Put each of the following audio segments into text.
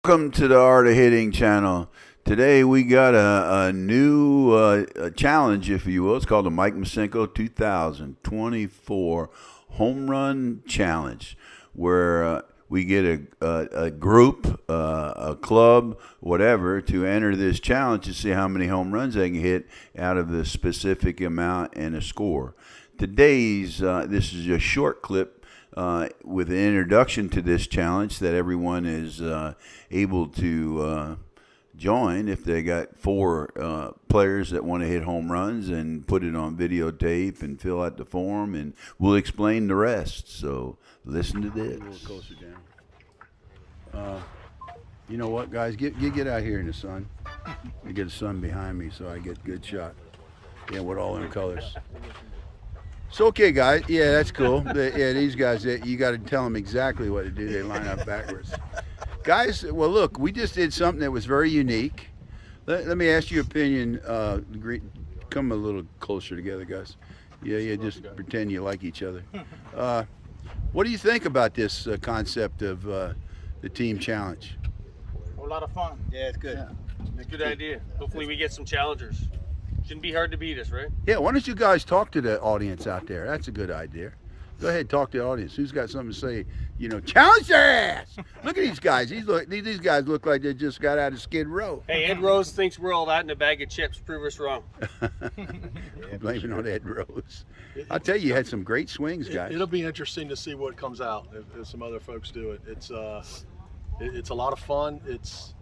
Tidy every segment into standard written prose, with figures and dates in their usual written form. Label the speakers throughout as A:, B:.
A: Welcome to the Art of Hitting channel. Today we got a new challenge, if you will. It's called the Mike Macenko 2024 Home Run Challenge, where we get a group, a club, whatever, to enter this challenge to see how many home runs they can hit out of the specific amount and a score. Today's, this is a short clip with an introduction to this challenge that everyone is able to join if they got four players that want to hit home runs, and put it on videotape and fill out the form, and we'll explain the rest. So listen to this. A little closer down. You know what, guys? Get out here in the sun. I get the sun behind me so I get a good shot. Yeah, with all them colors. So, okay, guys. Yeah, that's cool. Yeah, these guys, you got to tell them exactly what to do. They line up backwards. Guys, well, look, we just did something that was very unique. Let me ask your opinion. Come a little closer together, guys. Yeah, just pretend you like each other. What do you think about this concept of the team challenge?
B: A lot of fun.
C: Yeah, it's good.
B: Yeah.
C: It's
D: Good idea. Hopefully we get some challengers. Shouldn't be hard to beat us, right?
A: Yeah, why don't you guys talk to the audience out there? That's a good idea. Go ahead, talk to the audience. Who's got something to say? You know, challenge their ass. Look at these guys. These guys look like they just got out of Skid Row.
D: Hey, Ed Rose thinks we're all that in a bag of chips. Prove us wrong.
A: Blaming on Ed Rose. I'll tell you had some great swings, guys.
E: It'll be interesting to see what comes out if some other folks do it. It's a lot of fun. It's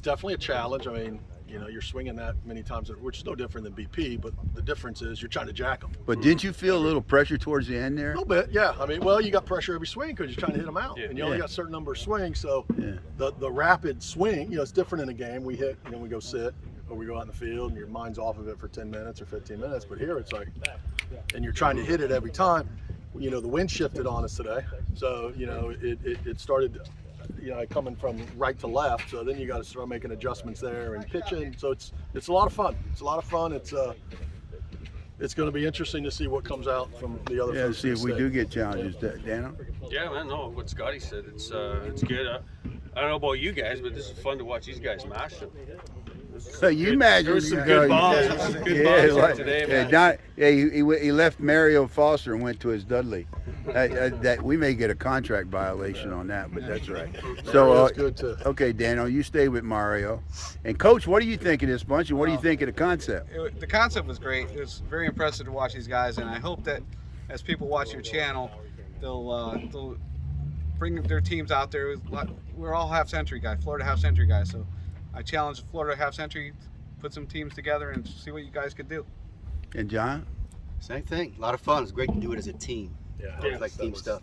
E: definitely a challenge. I mean, you know, you're swinging that many times, which is no different than BP, but the difference is you're trying to jack them.
A: But didn't you feel a little pressure towards the end there?
E: A little bit, yeah. I mean, well, you got pressure every swing because you're trying to hit them out,
D: Yeah.
E: and you only got a certain number of swings. So
A: Yeah.
E: the rapid swing, you know, it's different in a game. We hit, you know, we go sit, or we go out in the field, and your mind's off of it for 10 minutes or 15 minutes. But here, it's like, and you're trying to hit it every time. You know, the wind shifted on us today, so you know, it started. You know, coming from right to left, so then you got to start making adjustments there and pitching. So it's a lot of fun. It's a lot of fun. It's going to be interesting to see what comes out from the other.
A: Yeah,
E: folks
A: see
E: in
A: if
E: the
A: we
E: state.
A: do get challenges, Dano.
D: Yeah, man. No, what Scotty said, it's good. I don't know about you guys, but this is fun to watch these guys mash them.
A: So you imagine.
D: There was some good bombs. There was some good bombs here today, man.
A: He left Mario Foster and went to his Dudley. That we may get a contract violation on that, but that's right. So
E: That's good too.
A: okay, Dano, you stay with Mario. And Coach, what do you think of this bunch, and what do you think of the concept?
C: The concept was great. It was very impressive to watch these guys, and I hope that as people watch your channel, they'll bring their teams out there. We're all half-century guys, Florida half-century guys. So I challenge the Florida half-century, put some teams together and see what you guys could do.
A: And John?
F: Same thing. A lot of fun. It's great to do it as a team.
E: Yeah,
F: I like team stuff.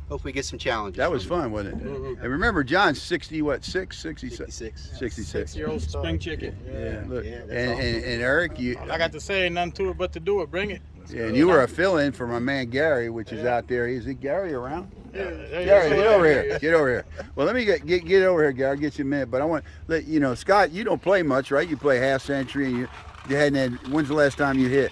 F: Hopefully get some challenges.
A: That was fun, wasn't it?
D: Mhm.
A: And remember, John's 66?
F: 66.
A: 66.
B: 6-year-old star.
D: Spring chicken.
A: Yeah, look.
F: Yeah, that's
A: And Eric, you
B: I got to say nothing to it but to do it. Bring it.
A: yeah, and you were a fill-in for my man Gary, which is out there. Is it Gary around?
B: Yeah,
A: Gary, get over here. Get over here. Well, let me get over here, Gary. I'll get you a minute. But I want to let you know, Scott, you don't play much, right? You play half century, and you hadn't had. When's the last time you hit?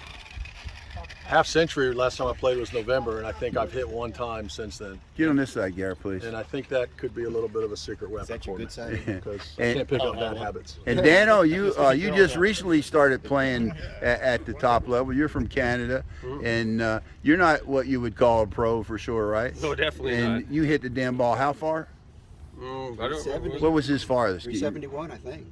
E: Half-century. Last time I played was November, and I think I've hit one time since then.
A: Get on this side, Gary, please.
E: And I think that could be a little bit of a secret weapon.
F: Is that your
E: for me,
F: good side?
E: because I
A: And-
E: can't pick up bad habits.
A: And Dano, you just recently started playing at the top level. You're from Canada, and you're not what you would call a pro for sure, right?
D: No, definitely
A: And
D: not.
A: you hit the damn ball. How far?
D: I don't remember.
F: 70.
A: What was his farthest?
F: 371, I think.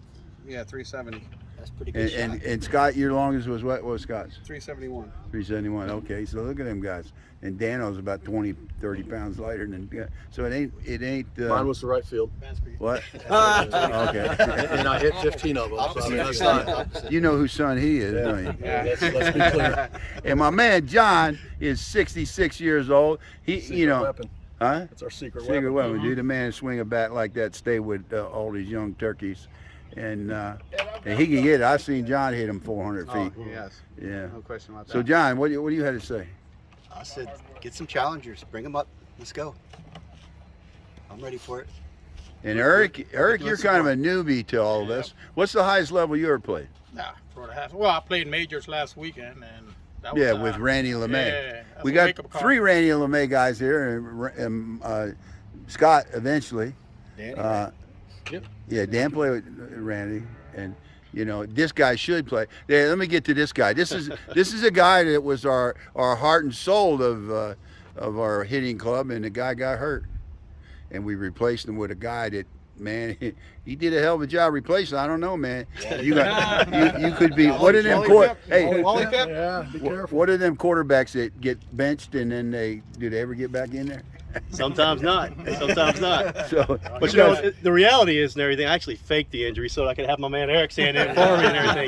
C: Yeah, 370,
F: That's a pretty good shot.
A: And Scott, your longest was what? What was Scott's?
C: 371.
A: 371. Okay, so look at them guys. And Dano's about 20, 30 pounds lighter than. So it ain't.
E: Mine was the right field,
A: What? Okay.
E: and I hit 15 of them. So I mean, that's not.
A: You know whose son he is, don't you?
E: Let's be clear.
A: And my man John is 66 years old. He,
E: Secret
A: you know,
E: weapon.
A: huh?
E: That's our secret
A: Secret
E: weapon.
A: weapon, dude. The man swing a bat like that, stay with all these young turkeys, and he can hit it. I've seen John hit him 400 feet.
C: Oh, yes,
A: Yeah.
C: no question about that.
A: So John, what do you have to say?
F: I said, get some challengers. Bring them up. Let's go. I'm ready for it.
A: And Eric, you're kind of a newbie to all this. What's the highest level you ever played?
B: Nah, for the half. Well, I played majors last weekend, and that was,
A: Yeah, with Randy LeMay.
B: Yeah, that's
A: We
B: a
A: got
B: wake-up call.
A: 3 Randy LeMay guys here, and Scott eventually.
F: Danny,
A: Uh,
G: Yeah, Dan played with Randy, and this guy should play. Yeah, let me get to this guy. This is a guy that was our heart and soul of our hitting club, and the guy got hurt, and we replaced him with a guy that. Man, he did a hell of a job replacing. I don't know, man. You could be. What are them
E: Yeah, be careful.
G: What are them quarterbacks that get benched and then do they ever get back in there?
H: Sometimes not. Sometimes not.
G: So,
H: But the reality is and everything, I actually faked the injury so I could have my man Eric stand in for me and everything.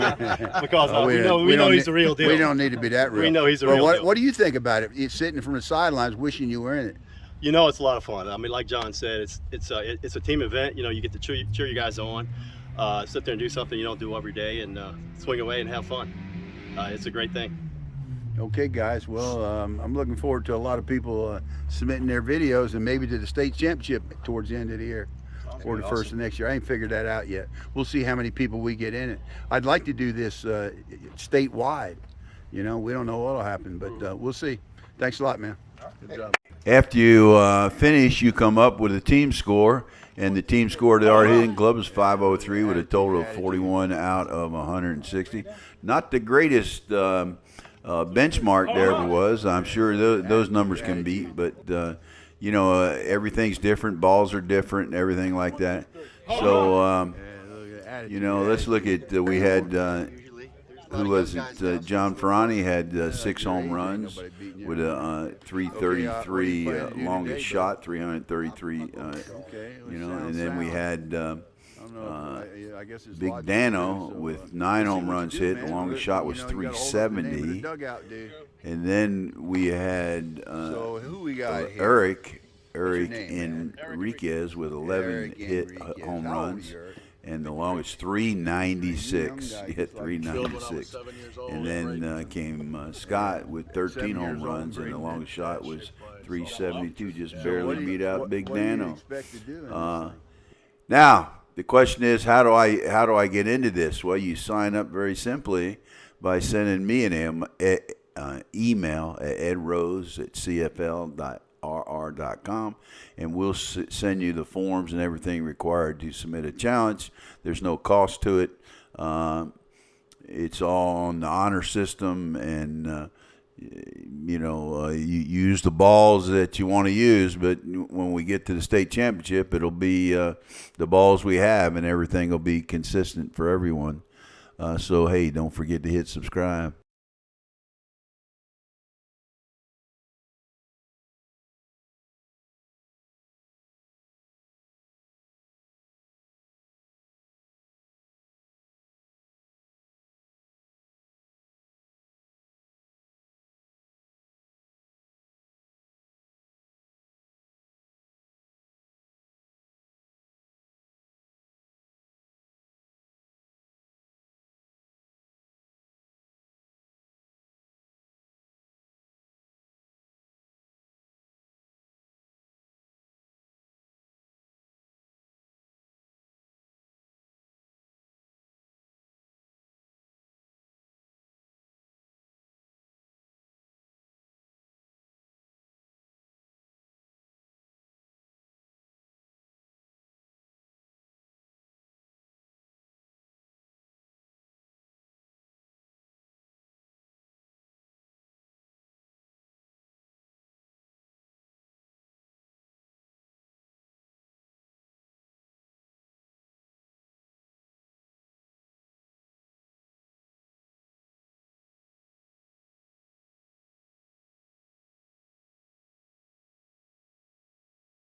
H: Because we know he's the real deal.
G: We don't need to be that real.
H: We know he's the real deal.
G: What do you think about it? You're sitting from the sidelines wishing you were in it.
H: It's a lot of fun. I mean, like John said, it's a team event. You get to cheer you guys on, sit there and do something you don't do every day, and swing away and have fun. It's a great thing.
G: Okay, guys. Well, I'm looking forward to a lot of people submitting their videos and maybe to the state championship towards the end of the year or the first of next year. I ain't figured that out yet. We'll see how many people we get in it. I'd like to do this statewide. We don't know what'll happen, but we'll see. Thanks a lot, man.
E: Good job.
A: After you finish, you come up with a team score, and the team score to our hitting club is 503 with a total of 41 out of 160. Not the greatest benchmark there ever was. I'm sure those numbers can beat, but everything's different. Balls are different, and everything like that. So let's look at we had. Who was it? John Ferrani had 6 home runs with a 333 longest shot, 333. And then we had Big Dano with 9 home runs hit. The longest shot was 370. And then we had Eric Enriquez with 11 hit home runs. And the longest 396. He hit 396. And then came Scott with 13 home runs, and the longest shot was 372. Just barely beat out Big Dano. Now the question is, how do I get into this? Well, you sign up very simply by sending me an email at edrose@cfl.rr.com, and we'll send you the forms and everything required to submit a challenge. There's no cost to it. It's all on the honor system, and you use the balls that you want to use, but when we get to the state championship, it'll be the balls we have, and everything will be consistent for everyone. So hey, don't forget to hit subscribe.